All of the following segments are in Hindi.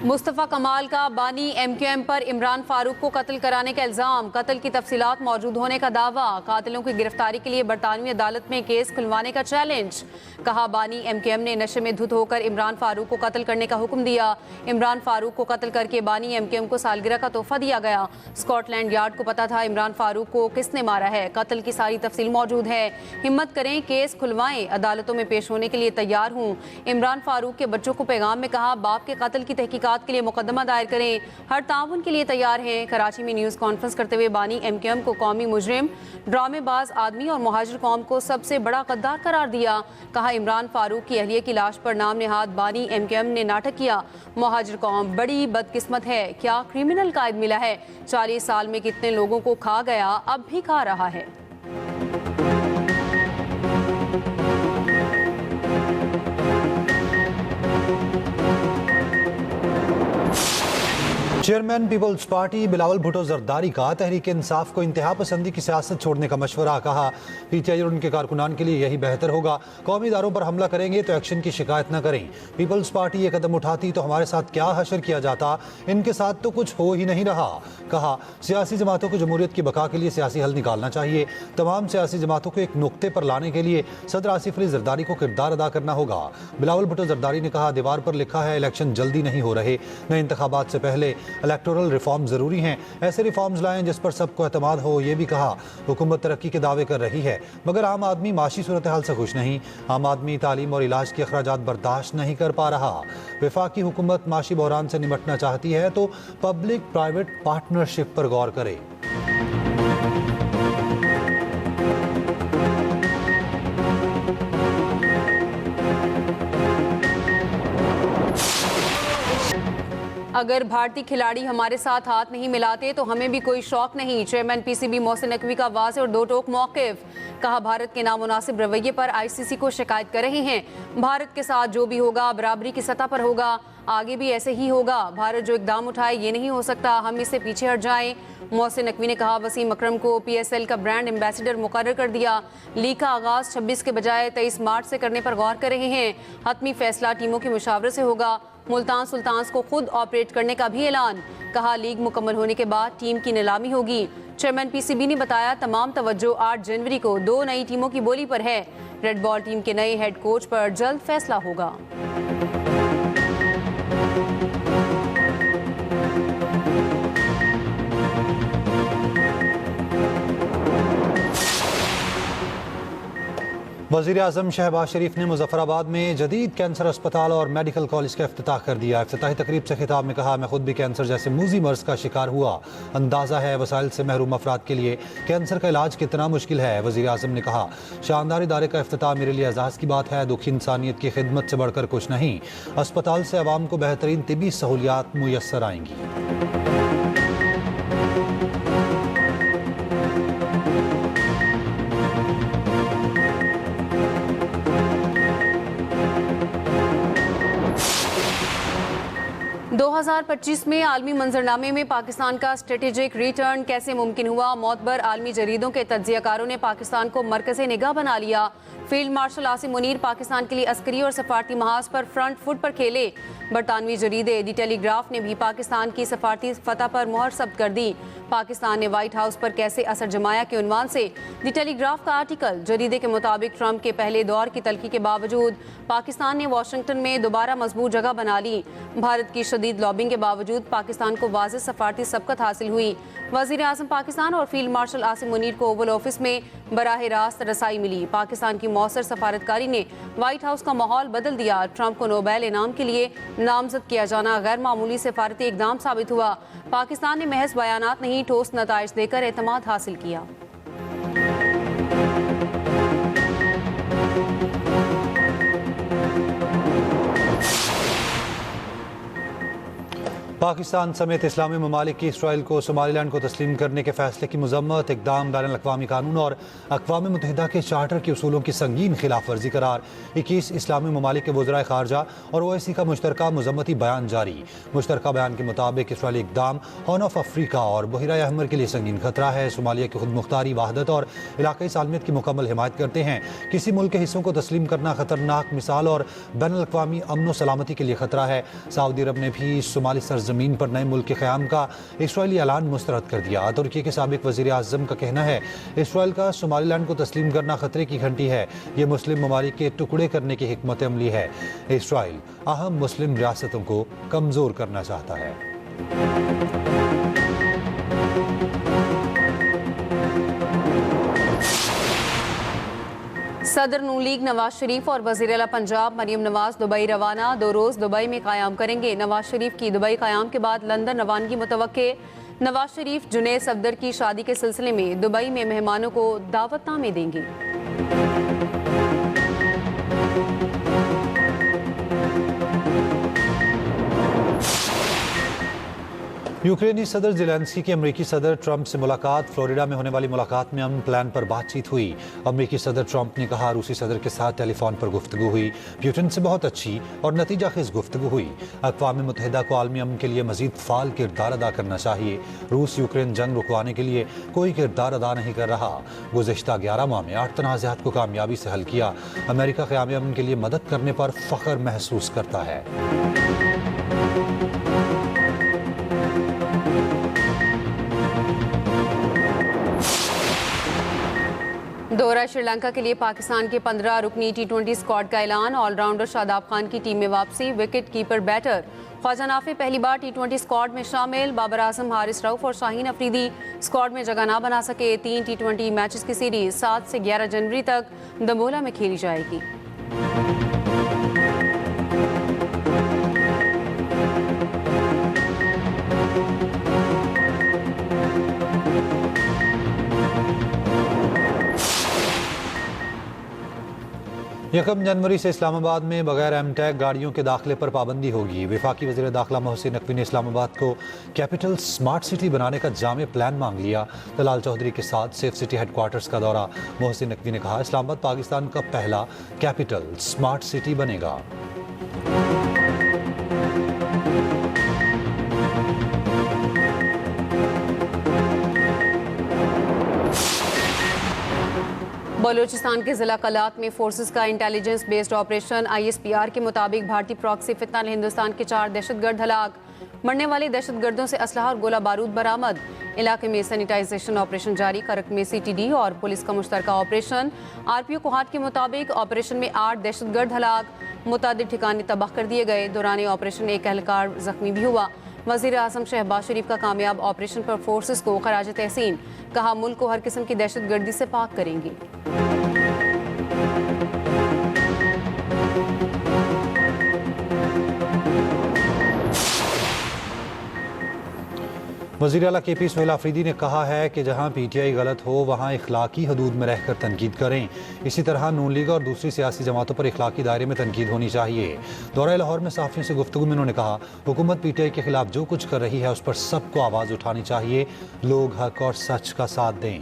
मुस्तफ़ा कमाल का बानी एमक्यूएम पर इमरान फारूक को कत्ल कराने का इल्ज़ाम, कत्ल की तफसीलात मौजूद होने का दावा, कातिलों की गिरफ्तारी के लिए बरतानवी अदालत में केस खुलवाने का चैलेंज। कहा बानी एमक्यूएम ने नशे में धुत होकर इमरान फारूक को कत्ल करने का हुक्म दिया। इमरान फारूक को कत्ल करके बानी एमक्यूएम को सालगिरह का तोहफा दिया गया। स्कॉटलैंड यार्ड को पता था इमरान फारूक को किसने मारा है। कत्ल की सारी तफसील मौजूद है। हिम्मत करें, केस खुलवाएं, अदालतों में पेश होने के लिए तैयार हूँ। इमरान फारूक के बच्चों को पैगाम में कहा, बाप के कत्ल की तहकीकात के लिए मुकदमा दायर करें, हर ताउन के लिए तैयार हैं। कराची में न्यूज़ कॉन्फ्रेंस करते हुए बानी एमक्यूएम को कौमी मुजरिम, ड्रामेबाज आदमी और मुहाजिर कौम को सबसे बड़ा गद्दार करार दिया। कहा, इमरान फारूक की अहलिया की लाश पर नाम नेहाद बानी एमक्यूएम ने नाटक किया। मुहाजिर कौम बड़ी बदकिस्मत है, क्या क्रिमिनल कायद मिला है। 40 साल में कितने लोगों को खा गया, अब भी खा रहा है। चेयरमैन पीपल्स पार्टी बिलावल भुट्टो जरदारी का तहरीक इंसाफ को इंतहा पसंदी की सियासत छोड़ने का मशवरा। कहा, पीटीआई और उनके कारकुनान के लिए यही बेहतर होगा। कौमी इदारों पर हमला करेंगे तो एक्शन की शिकायत न करें। पीपल्स पार्टी ये कदम उठाती तो हमारे साथ क्या हशर किया जाता, इनके साथ तो कुछ हो ही नहीं रहा। कहा, सियासी जमातों को जमहूरियत की बका के लिए सियासी हल निकालना चाहिए। तमाम सियासी जमातों को एक नुक्ते पर लाने के लिए सदर आसिफ अली जरदारी को किरदार अदा करना होगा। बिलावल भुट्टो जरदारी ने कहा, दीवार पर लिखा है इलेक्शन जल्दी नहीं हो रहे, नए इंतखाबात से पहले इलेक्टोरल रिफॉर्म जरूरी हैं। ऐसे रिफॉर्म्स लाएं जिस पर सबको एतमाद हो। ये भी कहा, हुकूमत तरक्की के दावे कर रही है मगर आम आदमी माशी सूरत हाल से खुश नहीं। आम आदमी तालीम और इलाज के अखराजात बर्दाश्त नहीं कर पा रहा। वफाकी हुकूमत माशी बहरान से निपटना चाहती है तो पब्लिक प्राइवेट पार्टनरशिप पर गौर करे। अगर भारतीय खिलाड़ी हमारे साथ हाथ नहीं मिलाते तो हमें भी कोई शौक नहीं। चेयरमैन पीसीबी मोहसिन नकवी का वाज़ेह और दो टोक मौक़िफ़। कहा, भारत के नामुनासिब रवैये पर आईसीसी को शिकायत कर रहे हैं। भारत के साथ जो भी होगा बराबरी की सतह पर होगा, आगे भी ऐसे ही होगा। भारत जो इकदाम उठाए ये नहीं हो सकता हम इससे पीछे हट जाएं। मोहसिन नकवी ने कहा, वसीम अकरम को पीएसएल का ब्रांड एम्बेसडर मुकर्रर कर दिया। लीग का आगाज 26 के बजाय 23 मार्च से करने पर गौर कर रहे हैं। हतमी फैसला टीमों के मुशावरे से होगा। मुल्तान सुल्तान्स को खुद ऑपरेट करने का भी ऐलान। कहा, लीग मुकम्मल होने के बाद टीम की नीलामी होगी। चेयरमैन पीसीबी ने बताया, तमाम तवज्जो 8 जनवरी को 2 नई टीमों की बोली पर है। रेड बॉल टीम के नए हेड कोच पर जल्द फैसला होगा। वज़ीर आज़म शहबाज शरीफ ने मुजफ्फराबाद में जदीद कैंसर अस्पताल और मेडिकल कॉलेज का इफ्तिताह कर दिया। इफ्तिताही तकरीब से खिताब में कहा, मैं खुद भी कैंसर जैसे मूजी मर्ज का शिकार हुआ। अंदाज़ा है वसाइल से महरूम अफराद के लिए कैंसर का इलाज कितना मुश्किल है। वज़ीर आज़म ने कहा, शानदार इदारे का इफ्तिताह मेरे लिए एजाज़ की बात है। दुखी इंसानियत की खिदमत से बढ़कर कुछ नहीं। अस्पताल से आवाम को बेहतरीन तिबी सहूलियात मुयस्सर आएंगी। 2025 में आलमी मंजरनामे में पाकिस्तान का स्ट्रेटेजिक रिटर्न कैसे मुमकिन हुआ। मोतबर आलमी जरीदों के तज्जियाकारों ने पाकिस्तान को मरकज़े निगाह बना लिया। फील्ड मार्शल आसिम मुनीर पाकिस्तान के लिए अस्करी और सफारती महाज पर फ्रंट फुट पर खेले। बरतानवी जरीदे दी टेलीग्राफ ने भी पाकिस्तान की सफारती फतह पर मुहर सब्त कर दी। पाकिस्तान ने व्हाइट हाउस पर कैसे असर जमाया के उन्वान से दी टेलीग्राफ का आर्टिकल। जरीदे के मुताबिक ट्रंप के पहले दौर की तलखी के बावजूद पाकिस्तान ने वाशिंगटन में दोबारा मजबूत जगह बना ली। भारत की शदीद लॉबिंग के बावजूद पाकिस्तान को वाज़ेह सफारती सबकत हासिल हुई। वज़ीर आज़म पाकिस्तान और फील्ड मार्शल आसिम मुनीर को ओवल ऑफिस में बराह रास्त रसाई मिली। पाकिस्तान की मौसर सफारतकारी ने व्हाइट हाउस का माहौल बदल दिया। ट्रंप को नोबेल इनाम के लिए नामजद किया जाना गैर मामूली सफारती इकदाम साबित हुआ। पाकिस्तान ने महज बयानात नहीं, ठोस नताइज देकर एतमाद हासिल किया। पाकिस्तान समेत इस्लामी ममालिक की इसराइल को सोमालीलैंड को तस्लीम करने के फैसले की मजम्मत, इक़दाम बैनुल-अक़वामी कानून और अक़वाम मुत्तहिदा के चार्टर के उसूलों की संगीन खिलाफ वर्जी करार। 21 इस्लामी ममालिक के वज़राए ख़ारजा और OIC का मुश्तरका मजम्मती बयान जारी। मुश्तरका बयान के मुताबिक इसराइली इक़दाम हॉर्न ऑफ अफ्रीका और बहिरा अहमर के लिए संगीन खतरा है, सोमालिया की खुद मुख्तारी, वहदत और इलाक़ाई सालमियत की मुकम्मल हिमायत करते हैं। किसी मुल्क के हिस्सों को तस्लीम करना खतरनाक मिसाल और बैनुल-अक़वामी अमन व सलामती के लिए खतरा है। सऊदी अरब ने भी सोमाली ज़मीन पर नए मुल्क के क़याम का इसराइली ऐलान मुस्तरद कर दिया। तुर्की के साबिक वज़ीर आज़म का कहना है इसराइल का सोमालीलैंड को तस्लीम करना खतरे की घंटी है। ये मुस्लिम ममालिक के टुकड़े करने की हिकमत अमली है। इसराइल अहम मुस्लिम रियासतों को कमज़ोर करना चाहता है। सदर नून लीग नवाज शरीफ और वज़ीर आला पंजाब मरियम नवाज दुबई रवाना। 2 रोज़ दुबई में क़याम करेंगे। नवाज शरीफ की दुबई क़याम के बाद लंदन रवानगी मुतवक्के। नवाज शरीफ जुनैद सफदर की शादी के सिलसिले में दुबई में मेहमानों को दावतनामे देंगे। यूक्रेनी सदर ज़ेलेंस्की की अमरीकी सदर ट्रंप से मुलाकात। फ्लोरिडा में होने वाली मुलाकात में अमन प्लान पर बातचीत हुई। अमरीकी सदर ट्रंप ने कहा रूसी सदर के साथ टेलीफोन पर गुफ्तगू हुई। पुतिन से बहुत अच्छी और नतीजा खेज गुफ्तगू हुई। अक़वाम मुत्तहिदा को आलमी अमन के लिए मजीद फ़ाल किरदार अदा करना चाहिए। रूस यूक्रेन जंग रुकवाने के लिए कोई किरदार अदा नहीं कर रहा। गुज़िश्ता 11 माह में 8 तनाज़ात को कामयाबी से हल किया। अमेरिका क़याम अमन के लिए मदद करने पर फ़ख्र महसूस करता है। दौरा श्रीलंका के लिए पाकिस्तान के 15 रुकनी T20 स्क्वाड का ऐलान। ऑलराउंडर शादाब खान की टीम में वापसी। विकेट कीपर बैटर ख्वाजा नाफी पहली बार T20 स्क्वाड में शामिल। बाबर आजम, हारिस रऊफ और शाहीन अफरीदी स्क्वाड में जगह ना बना सके। 3 T20 मैचेस की सीरीज 7 से 11 जनवरी तक दंबोला में खेली जाएगी। यकम जनवरी से इस्लामाबाद में बगैर एमटैग गाड़ियों के दाखिले पर पाबंदी होगी। वफाकी वज़ीर दाखिला मोहसिन नकवी ने इस्लामाबाद को कैपिटल स्मार्ट सिटी बनाने का जामे प्लान मांग लिया। दलाल चौधरी के साथ सेफ सिटी हेडक्वार्टर्स का दौरा। मोहसिन नकवी ने कहा इस्लामाबाद पाकिस्तान का पहला कैपिटल स्मार्ट सिटी बनेगा। बलूचिस्तान के जिला कलात में फोर्सेस का इंटेलिजेंस बेस्ड ऑपरेशन। ISPR के मुताबिक भारतीय प्रॉक्सी फितना ने हिंदुस्तान के 4 दहशतगर्द हलाक। मरने वाले दहशतगर्दों से असलहा और गोला बारूद बरामद। इलाके में सैनिटाइजेशन ऑपरेशन जारी। करक में CTD और पुलिस का मुश्तरका ऑपरेशन। RPO कोहाट के मुताबिक ऑपरेशन में 8 दहशतगर्द हलाक। मुतादिद ठिकाने तबाह कर दिए गए। दौरान ऑपरेशन एक एहलकार जख्मी भी हुआ। वज़ीर आज़म शहबाज शरीफ का कामयाब ऑपरेशन पर फोर्सेस को खराज तहसीन। कहा मुल्क को हर किस्म की दहशतगर्दी से पाक करेंगे। वज़ीर आला KP सुहेल आफरीदी ने कहा है कि जहां PTI गलत हो वहां इखलाकी हदूद में रहकर तनकीद करें। इसी तरह नून लीग और दूसरी सियासी जमातों पर इखलाकी दायरे में तनकीद होनी चाहिए। दौरा लाहौर में सहाफ़ियों से गुफ्तगू में उन्होंने कहा हुकूमत PTI के खिलाफ जो कुछ कर रही है उस पर सबको आवाज़ उठानी चाहिए। लोग हक और सच का साथ दें।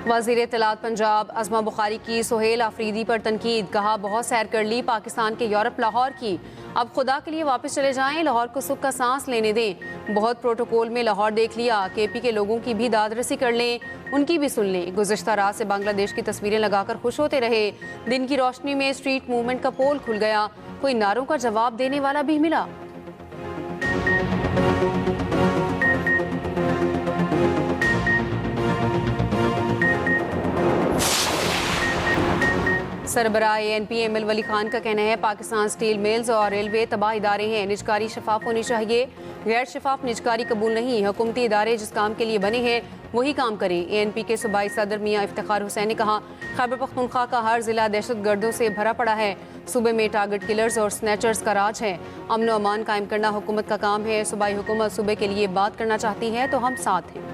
वज़ीर इत्तलात पंजाब अज़मा बुखारी की सुहेल आफरीदी पर तनकीद। कहा बहुत सैर कर ली पाकिस्तान के यूरोप लाहौर की, अब खुदा के लिए वापस चले जाएं, लाहौर को सुख का सांस लेने दें। बहुत प्रोटोकॉल में लाहौर देख लिया, KP के लोगों की भी दादरसी कर लें, उनकी भी सुन लें। गुज़िश्ता रात से बांग्लादेश की तस्वीरें लगाकर खुश होते रहे। दिन की रोशनी में स्ट्रीट मूवमेंट का पोल खुल गया। कोई नारों का जवाब देने वाला भी मिला। सरबराह ANP ML वली खान का कहना है पाकिस्तान स्टील मिल्स और रेलवे तबाह इदारे हैं, निजकारी शफाफ होनी चाहिए। गैर शफाफ निजकारी कबूल नहीं। हुकूमती इदारे जिस काम के लिए बने हैं वही काम करें। ANP के सूबाई सदर मियाँ इफ्तिखार हुसैन ने कहा खैबर पख्तूनख्वा का हर जिला दहशतगर्दों से भरा पड़ा है। सूबे में टारगेट किलर्स और स्नैचर्स का राज है। अमन व अमान कायम करना हुकूमत का काम है। सूबाई हुकूमत सूबे के लिए बात करना चाहती है तो हम साथ हैं।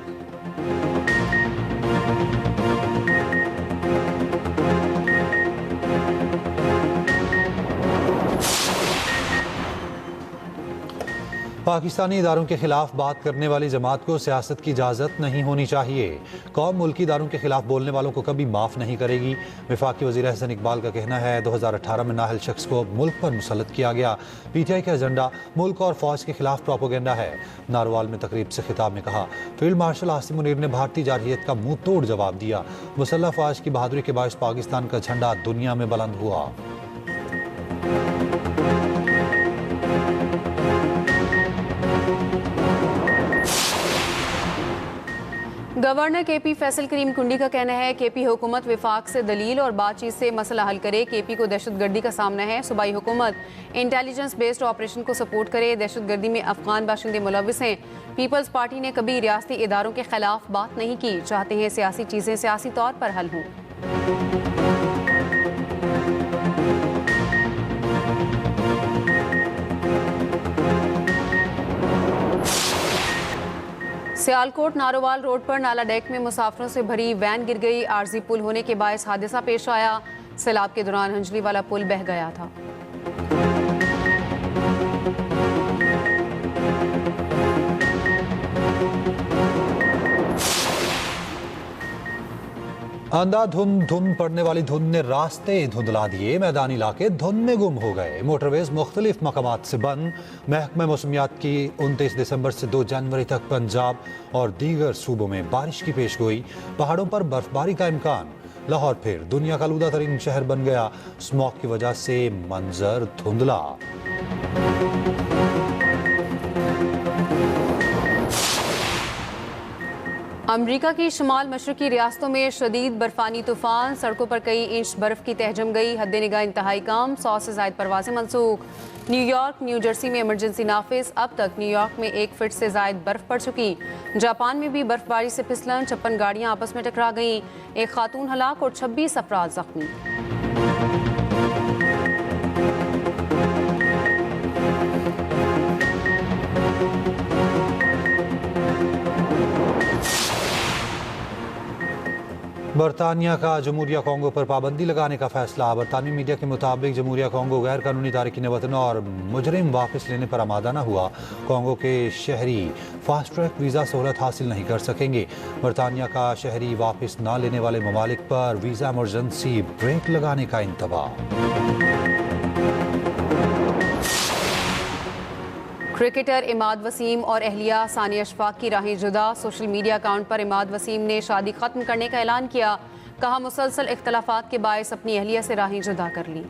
पाकिस्तानी इदारों के खिलाफ बात करने वाली जमात को सियासत की इजाज़त नहीं होनी चाहिए। कौम मुल्की इदारों के खिलाफ बोलने वालों को कभी माफ़ नहीं करेगी। वफाकी वज़ीर अहसन इकबाल का कहना है 2018 में नाअहल शख्स को मुल्क पर मुसल्लत किया गया। PTI का एजेंडा मुल्क और फौज के खिलाफ प्रोपेगेंडा है। नारवाल में तकरीब से खिताब में कहा, फील्ड मार्शल आसिम मुनीर ने भारतीय जारहियत का मुंह तोड़ जवाब दिया। मुसल्लह फौज की बहादुरी के बायस पाकिस्तान का झंडा दुनिया में बुलंद हुआ। गवर्नर KP फैसल करीम कुंडी का कहना है KP हुकूमत विफाक से दलील और बातचीत से मसला हल करे। KP को दहशतगर्दी का सामना है। सूबाई हुकूमत इंटेलिजेंस बेस्ड ऑपरेशन को सपोर्ट करे। दहशतगर्दी में अफगान बाशिंदे मुलविस हैं। पीपल्स पार्टी ने कभी रियासती इदारों के खिलाफ बात नहीं की। चाहते हैं सियासी चीज़ें सियासी तौर पर हल हों। सियालकोट नारोवाल रोड पर नाला डेक में मुसाफिरों से भरी वैन गिर गई। आर्जी पुल होने के बायस हादसा पेश आया। सैलाब के दौरान हंजली वाला पुल बह गया था। अंधाधुंध पड़ने वाली धुंध ने रास्ते धुंधला दिए। मैदानी इलाके धुंध में गुम हो गए। मोटरवेज मुख्तलिफ मकामात से बंद। महकमा मौसमियात की 29 दिसंबर से 2 जनवरी तक पंजाब और दीगर सूबों में बारिश की पेशगोई। पहाड़ों पर बर्फबारी का इम्कान। लाहौर फिर दुनिया का आलूदा तरीन शहर बन गया। स्मॉग की वजह से मंजर धुंधला। अमरीका की शमाल मशरकी रियासतों में शदीद बर्फानी तूफान। सड़कों पर कई इंच बर्फ की तह जम गई। हद निगाह इंतहाई कम। 100 से ज़ायद परवाजें मनसूख। न्यूयॉर्क न्यू जर्सी में इमरजेंसी नाफिज। अब तक न्यूयॉर्क में 1 फीट से ज़ायद बर्फ पड़ चुकी। जापान में भी बर्फबारी से फिसलन। 56 गाड़ियां आपस में टकरा गईं। एक खातून हलाक और 26 अफराद जख्मी। बरतानिया का जमहूरिया कॉन्गो पर पाबंदी लगाने का फैसला। बरतानवी मीडिया के मुताबिक जमहूरिया कॉन्गो गैर कानूनी तारकीन वतन और मुजरिम वापस लेने पर आमादा न हुआ। कॉन्गो के शहरी फास्ट ट्रैक वीज़ा सहूलत हासिल नहीं कर सकेंगे। बरतानिया का शहरी वापस न लेने वाले ममालिक पर वीज़ा इमरजेंसी ब्रेक लगाने का इंतबाह। क्रिकेटर इमाद वसीम और अहलिया सानिया अशफाक की राहें जुदा। सोशल मीडिया अकाउंट पर इमाद वसीम ने शादी खत्म करने का ऐलान किया। कहा, मुसलसल इख्तलाफात के बायस अपनी अहलिया से राहें जुदा कर ली।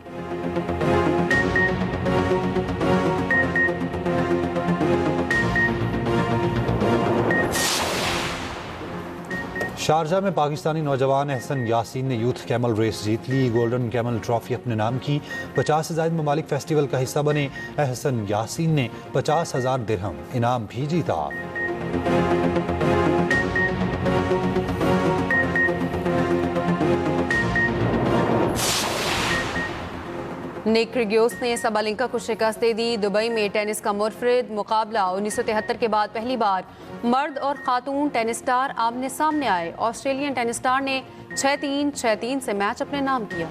शारजा में पाकिस्तानी नौजवान एहसन यासीन ने यूथ कैमल रेस जीत ली। गोल्डन कैमल ट्रॉफी अपने नाम की। 50 से ज़ायद ममालिक फेस्टिवल का हिस्सा बने। एहसन यासीन ने 50,000 दिरहम इनाम भी जीता। निक क्रिगियोस ने सबालिंका को शिकस्त दे दी। दुबई में टेनिस का मुनफरिद मुकाबला। 1973 के बाद पहली बार मर्द और खातून टेनिस स्टार आमने सामने आए। ऑस्ट्रेलियन टेनिस स्टार ने 6-3, 6-3 से मैच अपने नाम किया।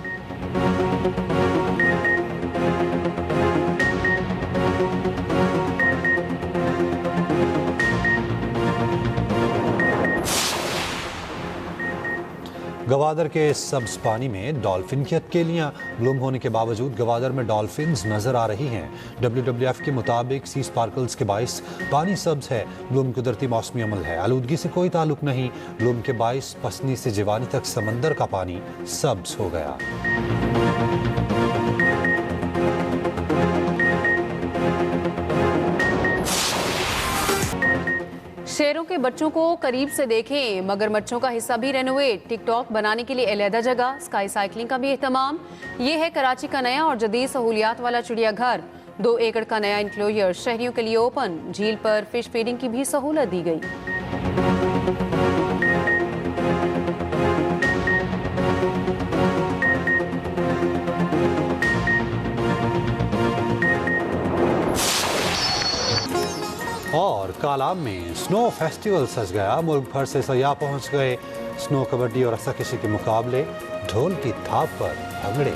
गवादर के सब्ज पानी में डॉल्फिन की अटकेलियां। ब्लूम होने के बावजूद गवादर में डॉल्फिन्स नजर आ रही हैं। WWF के मुताबिक सी स्पार्कल्स के बाइस पानी सब्ज है। ब्लूम कुदरती मौसमी अमल है। आलूदगी से कोई ताल्लुक नहीं। ब्लूम के बाइस पसनी से जिवानी तक समंदर का पानी सब्ज हो गया। शेरों के बच्चों को करीब से देखें। मगरमच्छों का हिस्सा भी रेनोवेट। टिकटॉक बनाने के लिए अलहदा जगह। स्काई साइकिलिंग का भी एहतमाम। ये है कराची का नया और जदीद सहूलियात वाला चिड़ियाघर। 2 एकड़ का नया इंक्लोजर शहरियों के लिए ओपन। झील पर फिश फीडिंग की भी सहूलत दी गई। और कालाम में स्नो फेस्टिवल सज गया। मुल्क भर से सयाह पहुंच गए। स्नो कबड्डी और रस्साकशी के मुकाबले। ढोल की थाप पर भंगड़े।